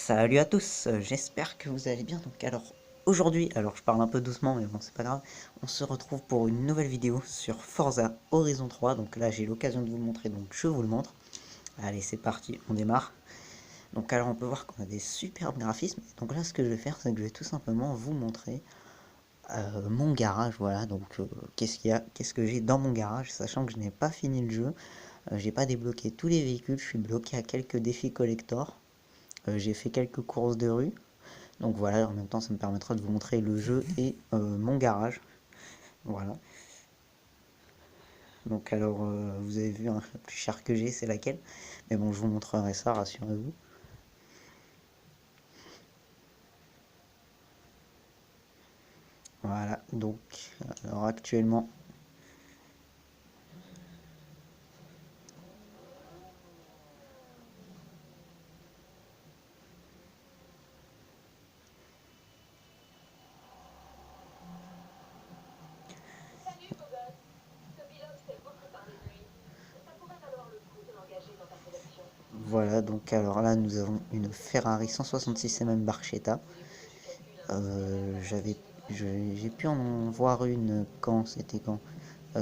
Salut à tous, j'espère que vous allez bien. Donc aujourd'hui, je parle un peu doucement mais bon c'est pas grave, on se retrouve pour une nouvelle vidéo sur Forza Horizon 3. Donc là j'ai l'occasion de vous le montrer, donc je vous le montre. Allez c'est parti, on démarre. Donc alors on peut voir qu'on a des superbes graphismes. Donc là ce que je vais faire c'est que je vais tout simplement vous montrer mon garage. Voilà donc qu'est-ce qu'il y a, qu'est-ce que j'ai dans mon garage, sachant que je n'ai pas fini le jeu. J'ai pas débloqué tous les véhicules, je suis bloqué à quelques défis collector. J'ai fait quelques courses de rue. Donc voilà, en même temps ça me permettra de vous montrer le jeu et mon garage. Voilà. Donc alors vous avez vu, hein, la plus chère que j'ai c'est laquelle. Mais bon je vous montrerai ça, rassurez-vous. Voilà, donc alors actuellement. Voilà, donc alors là nous avons une Ferrari 166 mm Barchetta. J'avais j'ai pu en voir une quand c'était quand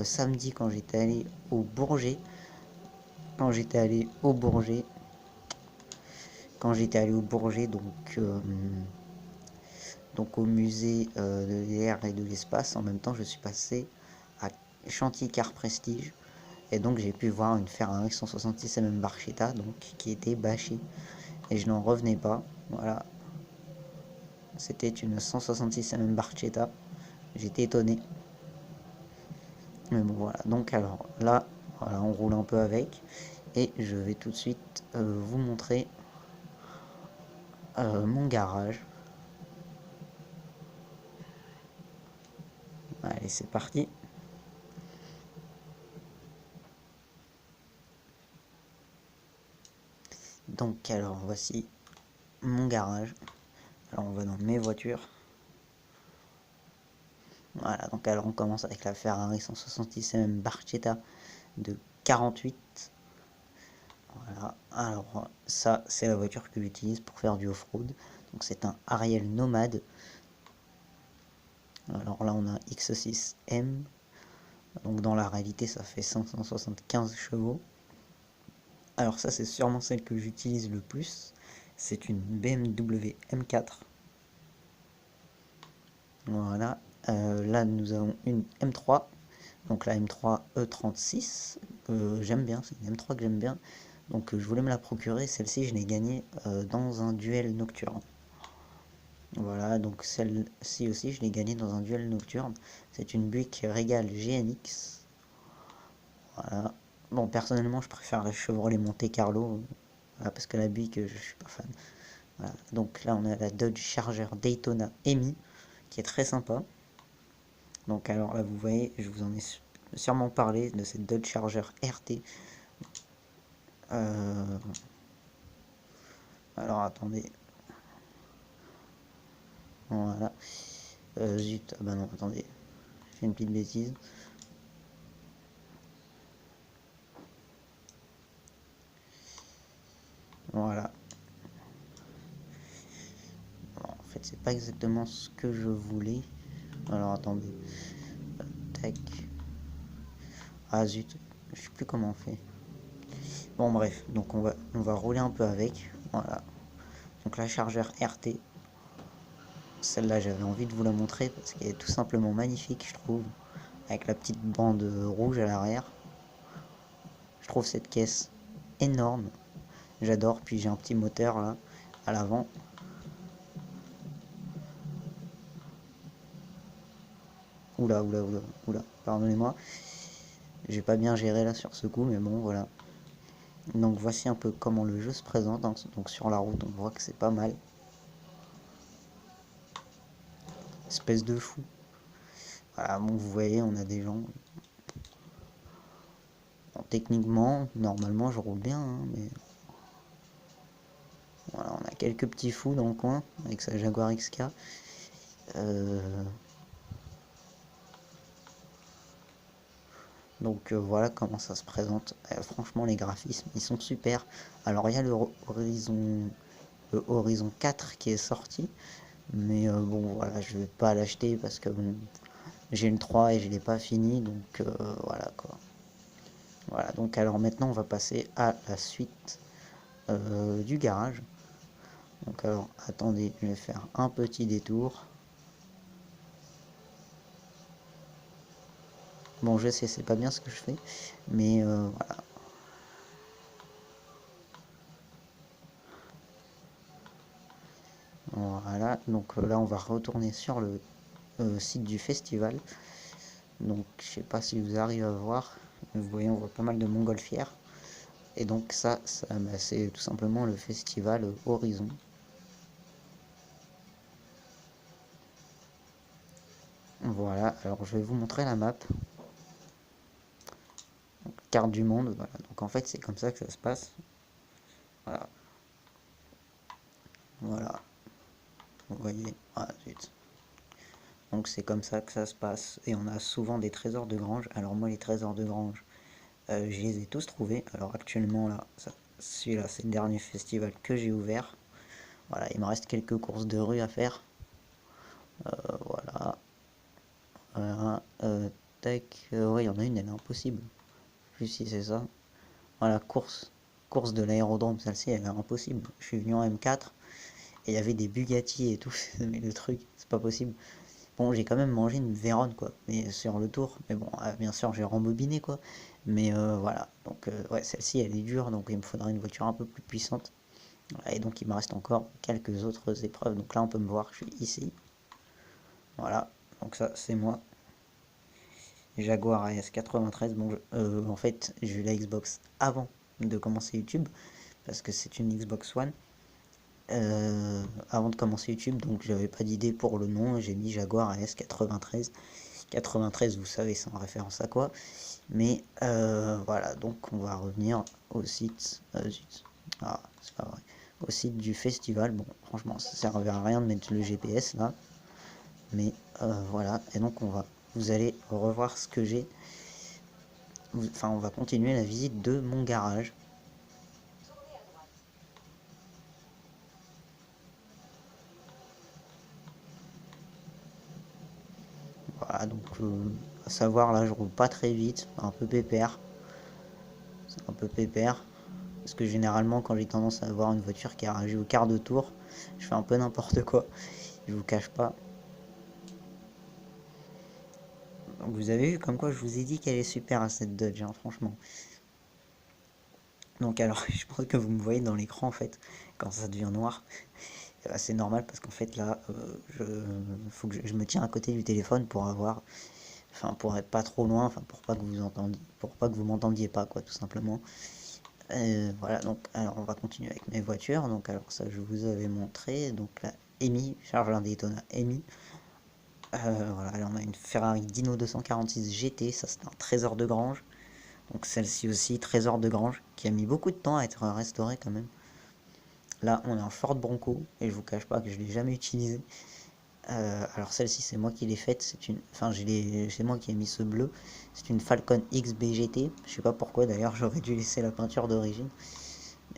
samedi quand j'étais allé au Bourget. Quand j'étais allé au Bourget, donc au musée de l'air et de l'espace. En même temps, je suis passé à Chantilly Car Prestige et donc j'ai pu voir une Ferrari 166 mm Barchetta donc qui était bâchée et je n'en revenais pas. Voilà, c'était une 166 mm Barchetta. J'étais étonné. Mais bon voilà, donc alors là, voilà, on roule un peu avec et je vais tout de suite vous montrer mon garage. Allez, c'est parti. Donc alors voici mon garage. Alors on va dans mes voitures. Voilà, donc alors on commence avec la Ferrari 166 mm Barchetta de 48. Voilà, alors ça c'est la voiture que j'utilise pour faire du off-road. Donc c'est un Ariel Nomade. Alors là on a X6M. Donc dans la réalité ça fait 575 chevaux. Alors ça c'est sûrement celle que j'utilise le plus. C'est une BMW M4. Voilà. Là nous avons une M3. Donc la M3 E36. J'aime bien, c'est une M3 que j'aime bien. Donc je voulais me la procurer. Celle-ci je l'ai gagnée dans un duel nocturne. Voilà, donc celle-ci aussi je l'ai gagnée dans un duel nocturne. C'est une Buick Regal GNX. Voilà. Bon, personnellement je préfère la Chevrolet Monte Carlo. Voilà, parce que la Buick je suis pas fan. Voilà. Donc là on a la Dodge Charger Daytona EMI qui est très sympa. Donc alors là vous voyez, je vous en ai sûrement parlé de cette Dodge Charger RT. Alors attendez. Voilà. Zut, ah bah non, attendez. J'ai fait une petite bêtise. Voilà. Bon, en fait, c'est pas exactement ce que je voulais. Alors attendez. Tac. Ah zut, je sais plus comment on fait. Bon bref, donc on va rouler un peu avec. Voilà. Donc la chargeur RT. Celle-là, j'avais envie de vous la montrer parce qu'elle est tout simplement magnifique, je trouve. Avec la petite bande rouge à l'arrière. Je trouve cette caisse énorme. J'adore. Puis j'ai un petit moteur là à l'avant. Oula, oula, oula, oula, pardonnez-moi. J'ai pas bien géré là sur ce coup, mais bon, voilà. Donc voici un peu comment le jeu se présente. Hein. Donc sur la route, on voit que c'est pas mal. Espèce de fou. Voilà, bon, vous voyez, on a des gens. Bon, techniquement, normalement, je roule bien, hein, mais voilà, on a quelques petits fous dans le coin avec sa Jaguar XK. Donc voilà comment ça se présente. Franchement, les graphismes, ils sont super. Alors il y a le Horizon le Horizon 4 qui est sorti. Mais bon, voilà, je vais pas l'acheter parce que bon, j'ai le 3 et je l'ai pas fini, donc voilà quoi. Voilà, donc alors maintenant on va passer à la suite du garage. Donc alors, attendez, je vais faire un petit détour. Bon, je sais, c'est pas bien ce que je fais, mais voilà. Voilà, donc là on va retourner sur le site du festival. Donc je sais pas si vous arrivez à voir, vous voyez on voit pas mal de montgolfières. Et donc ça bah, c'est tout simplement le festival Horizon. Voilà, alors je vais vous montrer la map. Donc, carte du monde, voilà. Donc en fait c'est comme ça que ça se passe. Voilà, voilà, vous voyez, ah zut. Donc c'est comme ça que ça se passe. Et on a souvent des trésors de grange. Alors moi les trésors de grange, je les ai tous trouvés. Alors actuellement là, celui-là c'est le dernier festival que j'ai ouvert. Voilà, il me reste quelques courses de rue à faire. Voilà. Voilà. Tac. Ouais, il y en a une, elle est impossible. Juste si c'est ça. Voilà, course de l'aérodrome, celle-ci, elle est impossible. Je suis venu en M4 et il y avait des Bugatti et tout. Mais le truc, c'est pas possible. Bon, j'ai quand même mangé une Veyron, quoi, mais sur le tour. Mais bon, bien sûr, j'ai rembobiné, quoi. Mais voilà, donc ouais, celle-ci, elle est dure, donc il me faudra une voiture un peu plus puissante. Voilà, et donc il me reste encore quelques autres épreuves. Donc là, on peut me voir, je suis ici. Voilà, donc ça, c'est moi. Jaguar AS93. Bon, en fait, j'ai eu la Xbox avant de commencer YouTube, parce que c'est une Xbox One. Avant de commencer YouTube, donc j'avais pas d'idée pour le nom, j'ai mis Jaguar AS93. 93, vous savez, c'est en référence à quoi. Mais voilà, donc on va revenir au site. Ah, c'est pas vrai. Au site du festival. Bon, franchement, ça servait à rien de mettre le GPS là. Mais voilà, et donc vous allez revoir ce que j'ai. Enfin, on va continuer la visite de mon garage. Voilà, donc à savoir là, je roule pas très vite, un peu pépère. C'est un peu pépère. Parce que généralement, quand j'ai tendance à avoir une voiture qui est rangée au quart de tour, je fais un peu n'importe quoi. Je vous cache pas. Donc vous avez vu comme quoi je vous ai dit qu'elle est super à cette Dodge, hein, franchement. Donc alors, je pense que vous me voyez dans l'écran en fait, quand ça devient noir. C'est normal parce qu'en fait là, faut que je me tiens à côté du téléphone pour avoir, enfin pour être pas trop loin, enfin pour pas que vous entendiez, pour pas que vous m'entendiez pas quoi, tout simplement. Voilà, donc alors on va continuer avec mes voitures. Donc alors ça je vous avais montré. Donc la EMI, charge un Daytona EMI. Voilà, alors on a une Ferrari Dino 246 GT, ça c'est un trésor de grange. Donc celle-ci aussi, trésor de grange, qui a mis beaucoup de temps à être restaurée quand même. Là on est en Ford Bronco, et je vous cache pas que je l'ai jamais utilisé. Alors celle-ci c'est moi qui l'ai faite, enfin c'est moi qui ai mis ce bleu. C'est une Falcon XBGT, je sais pas pourquoi d'ailleurs, j'aurais dû laisser la peinture d'origine.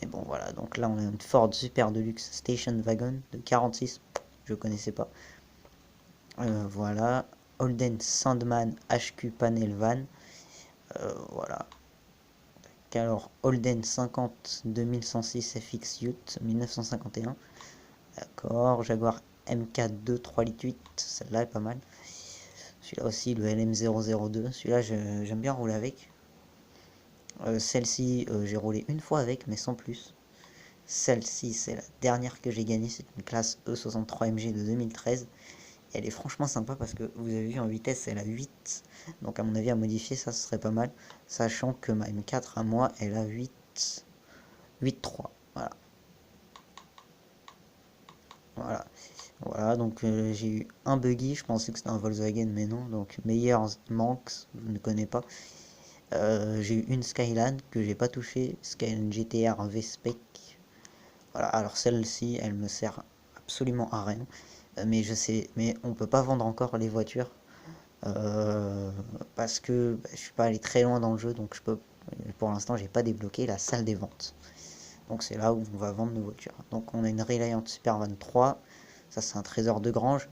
Mais bon voilà, donc là on a une Ford Super Deluxe Station Wagon de 46, je connaissais pas. Voilà, Holden Sandman HQ Panel Van, voilà. Alors Holden 50 2106 FX Ute 1951, d'accord. Jaguar M4 2 3 litres 8, celle-là est pas mal. Celui-là aussi, le LM002, celui-là j'aime bien rouler avec. Celle-ci, j'ai roulé une fois avec, mais sans plus. Celle-ci, c'est la dernière que j'ai gagnée, c'est une classe E63 MG de 2013. Et elle est franchement sympa parce que vous avez vu en vitesse, elle a 8. Donc à mon avis, à modifier, ça ce serait pas mal. Sachant que ma M4 à moi, elle a 8, 8.3. Voilà. Voilà. Voilà, donc j'ai eu un buggy, je pensais que c'était un Volkswagen, mais non. Donc Meyers Manx, je ne connais pas. J'ai eu une Skyline que j'ai pas touché, Skyline GTR V-Spec. Voilà, alors celle-ci, elle me sert absolument à rien. Mais je sais, mais on peut pas vendre encore les voitures euh, parce que bah, je suis pas allé très loin dans le jeu, donc je peux. Pour l'instant, j'ai pas débloqué la salle des ventes. Donc c'est là où on va vendre nos voitures. Donc on a une Reliant Supervan 3, ça c'est un trésor de grange.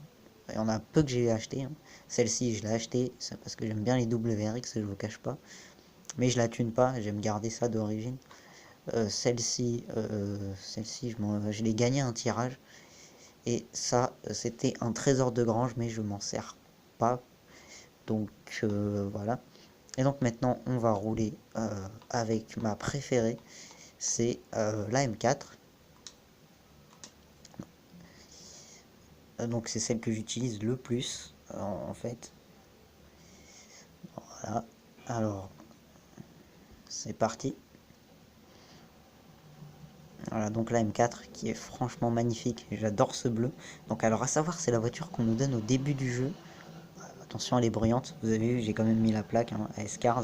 Il y en a peu que j'ai acheté, hein. Celle-ci je l'ai acheté, c'est parce que j'aime bien les WRX, je vous cache pas. Mais je la thune pas, j'aime garder ça d'origine. Celle-ci, je l'ai gagné un tirage. Et ça, c'était un trésor de grange, mais je m'en sers pas. Donc voilà. Et donc maintenant, on va rouler avec ma préférée, c'est la M4. Donc c'est celle que j'utilise le plus, en fait. Voilà. Alors, c'est parti. Voilà, donc la M4 qui est franchement magnifique. J'adore ce bleu. Donc alors, à savoir, c'est la voiture qu'on nous donne au début du jeu. Attention, elle est bruyante. Vous avez vu, j'ai quand même mis la plaque, hein, AS Cars.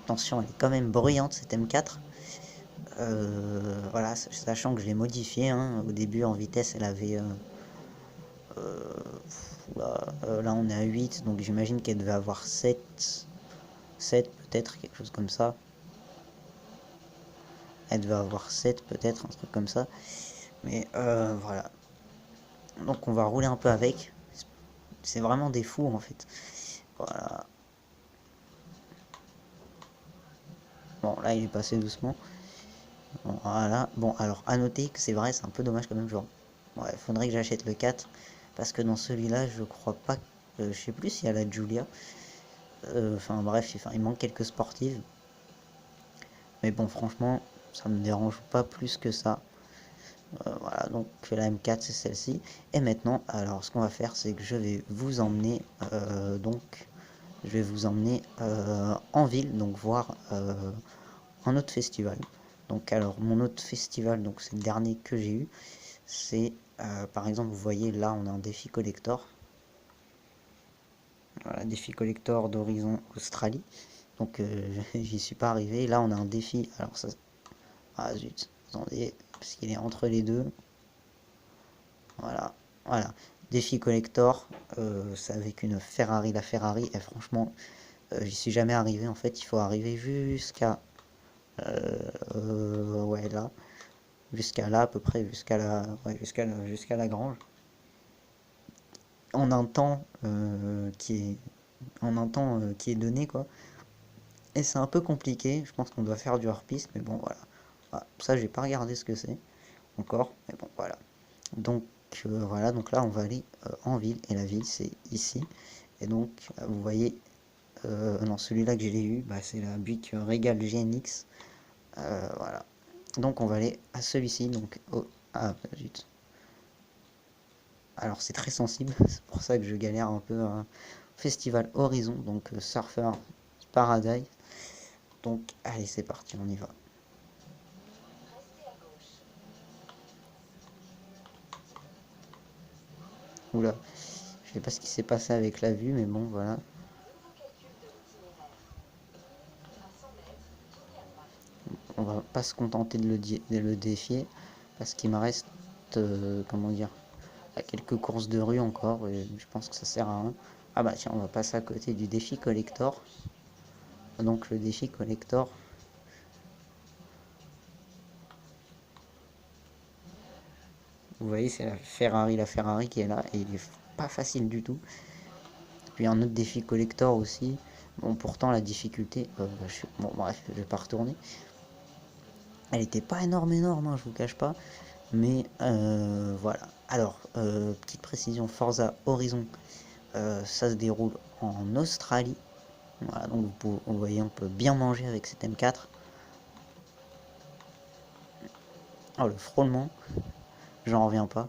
Attention, elle est quand même bruyante cette M4. Voilà, sachant que je l'ai modifiée, hein. Au début en vitesse elle avait là on est à 8, donc j'imagine qu'elle devait avoir 7 peut-être, quelque chose comme ça. Elle devait avoir 7 peut-être, un truc comme ça. Mais voilà. Donc on va rouler un peu avec. C'est vraiment des fous en fait. Voilà. Bon là il est passé doucement. Bon, voilà. Bon alors à noter que c'est vrai, c'est un peu dommage quand même. Genre, ouais, faudrait que j'achète le 4. Parce que dans celui-là, je crois pas. Je sais plus s'il y a la Giulia. Enfin bref, il manque quelques sportives. Mais bon, franchement, ça me dérange pas plus que ça. Voilà, donc la M4 c'est celle-ci. Et maintenant, alors ce qu'on va faire, c'est que je vais vous emmener en ville, donc voir un autre festival. Donc alors mon autre festival, donc c'est le dernier que j'ai eu, c'est par exemple vous voyez là on a un défi collector. Voilà, défi collector d'Horizon Australie. Donc j'y suis pas arrivé. Là on a un défi. Alors ça. Ah zut, attendez, parce qu'il est entre les deux. Voilà. Voilà. Défi collector. C'est avec une Ferrari. La Ferrari, et franchement, j'y suis jamais arrivé. En fait, il faut arriver jusqu'à. Ouais, là. Jusqu'à là à peu près. Jusqu'à la. Ouais, jusqu'à la grange. En un temps qui est. En un temps qui est donné, quoi. Et c'est un peu compliqué, je pense qu'on doit faire du hors-piste, mais bon voilà. Voilà. Ça j'ai pas regardé ce que c'est encore, mais bon voilà. Donc voilà, donc là on va aller en ville, et la ville c'est ici. Et donc vous voyez, non celui-là que j'ai eu, bah, c'est la Buick Regal GNX. Voilà. Donc on va aller à celui-ci, donc ah zut. Alors c'est très sensible, c'est pour ça que je galère un peu. Festival Horizon, donc Surfer Paradise. Donc allez c'est parti, on y va. Oula, je sais pas ce qui s'est passé avec la vue, mais bon, voilà. On va pas se contenter de le défier, parce qu'il me reste, comment dire, quelques courses de rue encore, et je pense que ça sert à rien. Ah bah tiens, on va passer à côté du défi collector. Donc le défi collector, vous voyez, c'est la Ferrari qui est là, et il est pas facile du tout. Puis un autre défi collector aussi. Bon, pourtant la difficulté, bon bref, je vais pas retourner. Elle était pas énorme, hein, je vous cache pas. Mais voilà. Alors, petite précision, Forza Horizon, ça se déroule en Australie. Voilà, donc vous voyez, on peut bien manger avec cet M4. Oh, le frôlement, j'en reviens pas.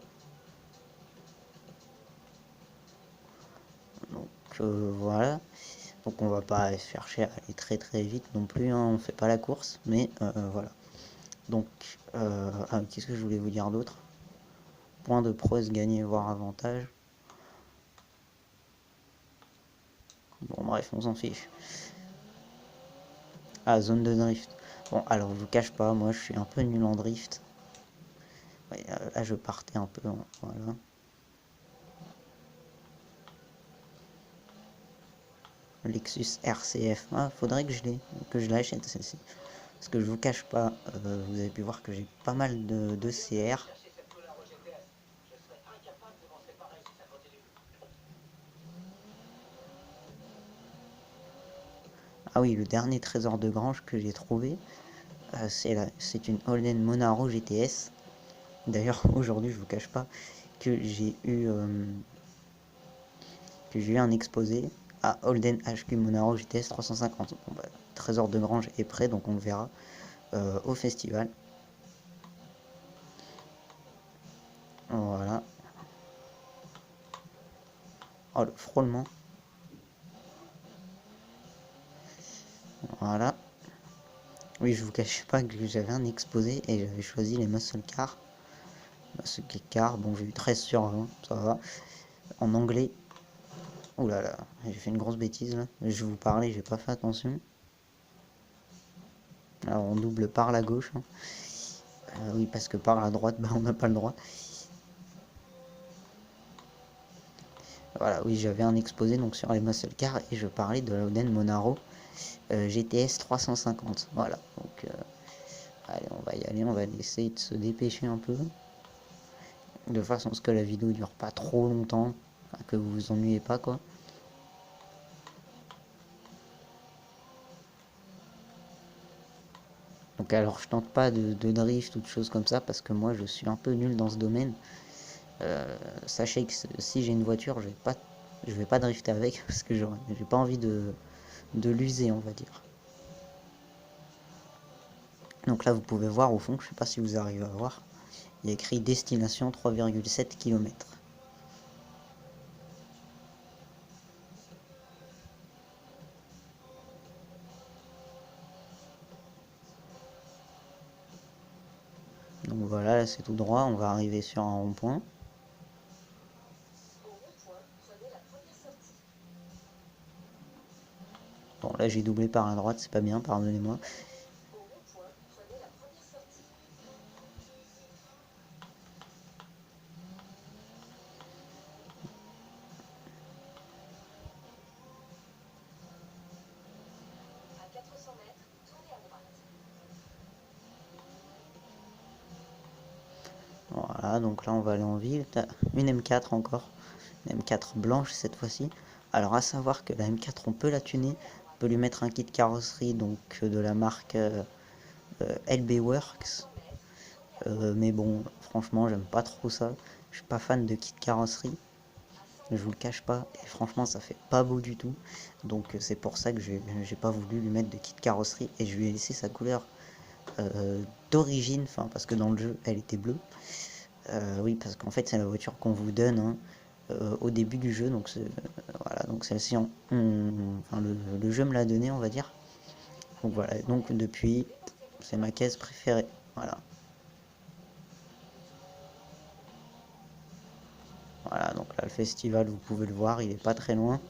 Donc voilà. Donc on va pas chercher à aller très très vite non plus, hein, on fait pas la course, mais voilà. Donc, qu'est-ce que je voulais vous dire d'autre? Point de prouesse gagné, voire avantage. Bon bref, on s'en fiche. Ah, zone de drift. Bon, alors je vous cache pas, moi je suis un peu nul en drift. Ouais, là je partais un peu, voilà. Lexus RCF. Ah, faudrait que je l'achète celle-ci. Parce que je vous cache pas, vous avez pu voir que j'ai pas mal de CR. Ah oui, le dernier trésor de grange que j'ai trouvé, c'est une Holden Monaro GTS. D'ailleurs, aujourd'hui, je vous cache pas que j'ai eu un exposé à Holden HQ Monaro GTS 350. Bon, bah, trésor de grange est prêt, donc on le verra au festival. Voilà. Oh, le frôlement. Voilà. Oui, je vous cache pas que j'avais un exposé et j'avais choisi les muscle cars. Muscle cars, bon, j'ai eu 13 sur 20, ça va. En anglais. Ouh là là, j'ai fait une grosse bêtise là. Je vous parlais, j'ai pas fait attention. Alors on double par la gauche, hein. Oui, parce que par la droite, bah, on n'a pas le droit. Voilà, oui, j'avais un exposé donc sur les muscle cars et je parlais de la Holden Monaro GTS 350. Voilà, donc allez, on va y aller, on va essayer de se dépêcher un peu. De façon à ce que la vidéo dure pas trop longtemps, enfin, que vous vous ennuyez pas quoi. Donc alors je tente pas de drift ou de choses comme ça parce que moi je suis un peu nul dans ce domaine. Sachez que si j'ai une voiture, je vais pas drifter avec parce que j'ai pas envie de l'user, on va dire. Donc là vous pouvez voir au fond, je sais pas si vous arrivez à voir, il y a écrit destination 3,7 km. Donc voilà, c'est tout droit, on va arriver sur un rond-point. Bon là j'ai doublé par la droite, c'est pas bien, pardonnez-moi. Voilà, donc là on va aller en ville. Une M4 encore. Une M4 blanche cette fois-ci. Alors à savoir que la M4 on peut la tuner. On peut lui mettre un kit carrosserie donc de la marque LB Works. Mais bon, franchement j'aime pas trop ça. Je suis pas fan de kit carrosserie. Je vous le cache pas. Et franchement ça fait pas beau du tout. Donc c'est pour ça que j'ai pas voulu lui mettre de kit carrosserie. Et je lui ai laissé sa couleur d'origine. Enfin parce que dans le jeu elle était bleue. Oui, parce qu'en fait, c'est la voiture qu'on vous donne hein, au début du jeu. Donc, voilà, donc celle-ci, enfin, le jeu me l'a donné, on va dire. Donc voilà, donc depuis, c'est ma caisse préférée. Voilà, voilà, donc là, le festival, vous pouvez le voir, il est pas très loin.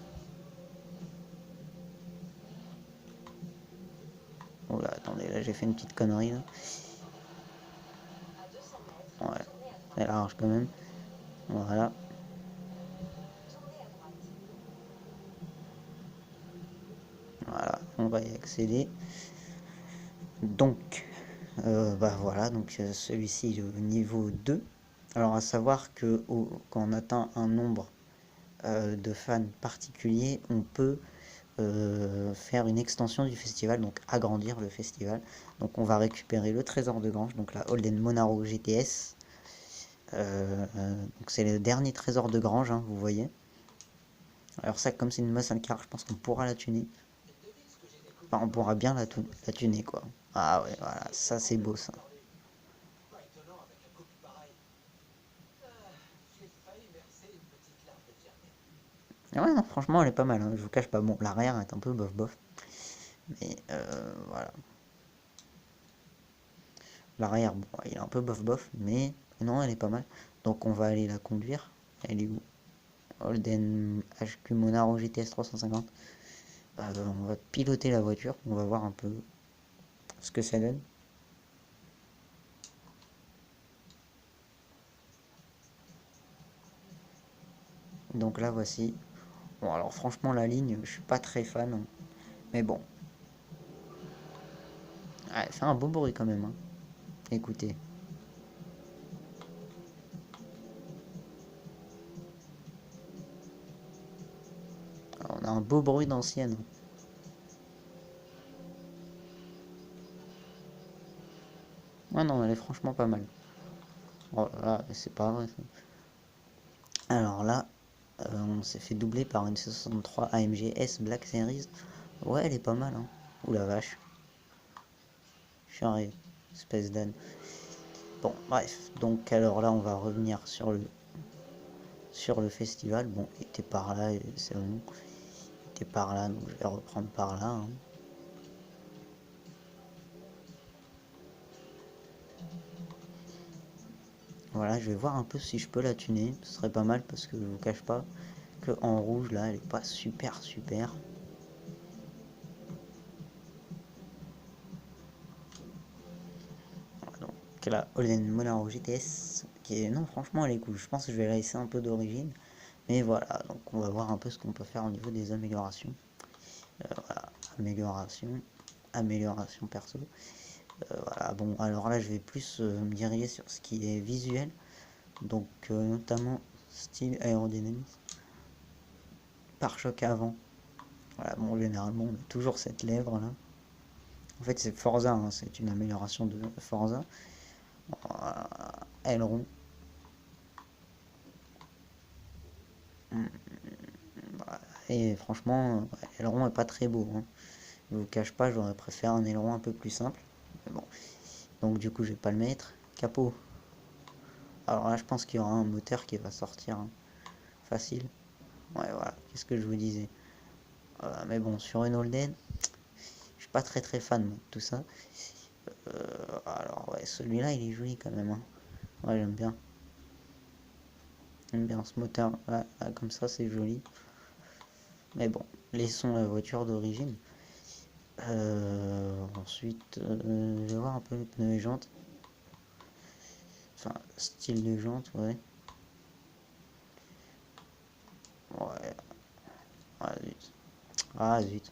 Oh là, attendez, là, j'ai fait une petite connerie. Là. Ouais, c'est large quand même. Voilà, voilà, on va y accéder. Donc, bah voilà, donc celui-ci est au niveau 2. Alors à savoir que quand on atteint un nombre de fans particuliers, on peut faire une extension du festival, donc agrandir le festival. Donc on va récupérer le trésor de Grange, donc la Holden Monaro GTS. Donc c'est le dernier trésor de Grange, hein, vous voyez. Alors ça, comme c'est une muscle car, je pense qu'on pourra la tuner. Enfin, on pourra bien la tuner, quoi. Ah ouais, voilà, ça c'est beau, ça. Ah ouais, non, franchement, elle est pas mal, hein, je vous cache pas. Bon, l'arrière est un peu bof bof. Mais voilà. L'arrière, bon, il est un peu bof bof, mais non, elle est pas mal. Donc on va aller la conduire. Elle est où? Holden HQ Monaro GTS 350. On va piloter la voiture, on va voir un peu ce que ça donne. Donc là voici. Bon alors franchement la ligne, je suis pas très fan. Mais bon. Ah, elle fait un beau bruit quand même, hein. Écoutez. Alors, on a un beau bruit d'ancienne. Ouais, non, elle est franchement pas mal. Oh là là, c'est pas vrai, ça. Alors là, on s'est fait doubler par une C63 AMG S Black Series. Ouais, elle est pas mal, hein. Ouh la vache. Charré, espèce d'âne. Bon, bref. Donc, alors là, on va revenir sur le festival. Bon, il était par là, c'est bon. Il était par là, donc je vais reprendre par là, hein. Voilà, je vais voir un peu si je peux la tuner. Ce serait pas mal parce que je vous cache pas que en rouge, là, elle est pas super super. Donc la Holden Monaro GTS, qui est... Non, franchement, elle est cool. Je pense que je vais la laisser un peu d'origine. Mais voilà, donc on va voir un peu ce qu'on peut faire au niveau des améliorations. Voilà, amélioration perso. Voilà, bon, alors là, je vais plus me diriger sur ce qui est visuel. Donc, notamment style aérodynamique. Pare-choc avant. Voilà, bon, généralement, on a toujours cette lèvre là. En fait, c'est Forza, hein, c'est une amélioration de Forza. Voilà, aileron. Et franchement, aileron est pas très beau, hein. Je vous cache pas, j'aurais préféré un aileron un peu plus simple. Mais bon, donc du coup, je vais pas le mettre. Capot. Alors là, je pense qu'il y aura un moteur qui va sortir, hein. Facile. Ouais, voilà, qu'est-ce que je vous disais. Mais bon, sur une Holden, je suis pas très fan de tout ça. Alors ouais, celui-là, il est joli quand même, hein. Ouais, j'aime bien. J'aime bien ce moteur, là, là, comme ça, c'est joli. Mais bon, laissons la voiture d'origine. Ensuite, je vais voir un peu les pneus et jantes. Enfin, style de jante, ouais. Ouais, ah zut. Ah zut.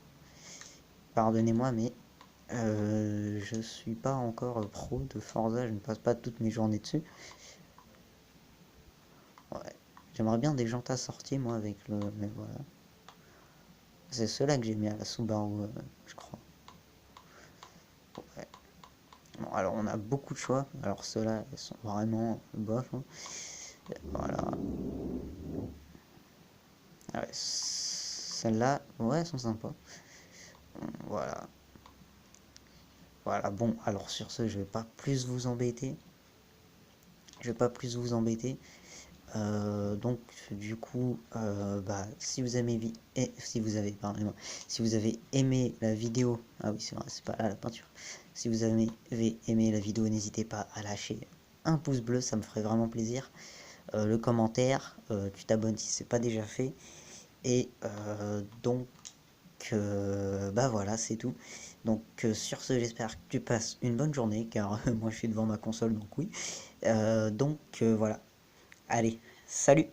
Pardonnez-moi, mais je suis pas encore pro de Forza, je ne passe pas toutes mes journées dessus. Ouais. J'aimerais bien des jantes assorties, moi, avec le... Mais voilà. C'est ceux-là que j'ai mis à la Subaru, je crois. Ouais. Bon, alors, on a beaucoup de choix. Alors, ceux-là, ils sont vraiment bof, hein. Voilà. Ah ouais, celles-là, ouais, elles sont sympas. Voilà. Voilà, bon, alors sur ce, je vais pas plus vous embêter. Je vais pas plus vous embêter. Donc du coup, bah, si vous avez si vous avez, pardonnez-moi, si vous avez aimé la vidéo, ah oui c'est vrai, c'est pas là la peinture. Si vous avez aimé la vidéo, n'hésitez pas à lâcher un pouce bleu, ça me ferait vraiment plaisir. Le commentaire, tu t'abonnes si c'est pas déjà fait. Et donc bah voilà, c'est tout. Donc sur ce, j'espère que tu passes une bonne journée, car moi je suis devant ma console, donc oui. Donc voilà. Allez, salut!